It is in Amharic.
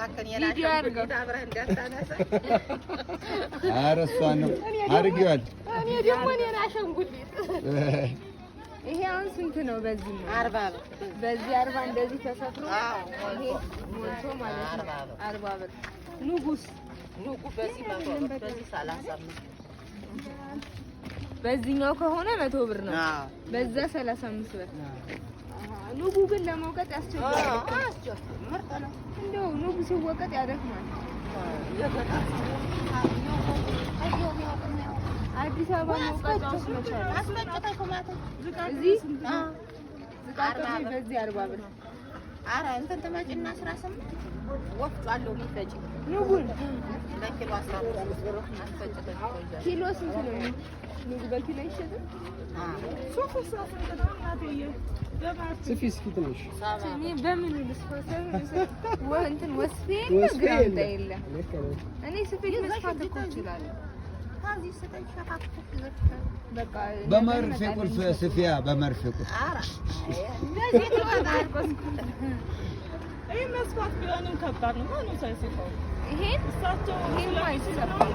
ቪዲዮ አድርገው ኧረ እሷን ነው አድርጌዋል። እኔ ደግሞ እኔን አሸንጉሊት ይሄ አሁን ስንት ነው? በዚህ ነው 40 ብር። በዚህ 40 እንደዚህ ተሰፍሮ ይሄ ሞልቶ ማለት ነው 40 ብር። ንጉስ በዚህ 100 ብር፣ በዚህ 35 በዚህኛው ከሆነ 100 ብር ነው። በዛ 35 ብር። ንጉ ግን ለመውቀጥ ያስቸግራል። ምርጥ ነው። እንደው ንጉ ሲወቀጥ ያደክማል። አዲስ አበባ መውቀጫውስ መቻል አስመጭተው ማለት እዚህ በዚህ 40 ብር። ኧረ እንትን ተመጭና 18 ወፍጮ አለው የሚፈጭ ንጉን ለኪሎ 15 ብር አስፈጭተው ይቆያል። ኪሎ ስንት ነው? ንጉ በኪሎ አይሸጥም? ሱፍ ስፊ እስኪ ትንሽ እኔ በምን ልስፋሰብ እንትን ወስፌ ግራምጣ የለም። እኔ ስፌት መስፋት እኮ እችላለሁ። በቃ በመርፌ ቁልፍ ስፊያ በመርፌ ቁልፍ እንደዚህ ተወጣጣ ይሄ መስፋት ቢሆንም ከባድ ነው። ማነው ሳይሰፋው? ይሄን እሳቸው ይሄን ማይሰፋው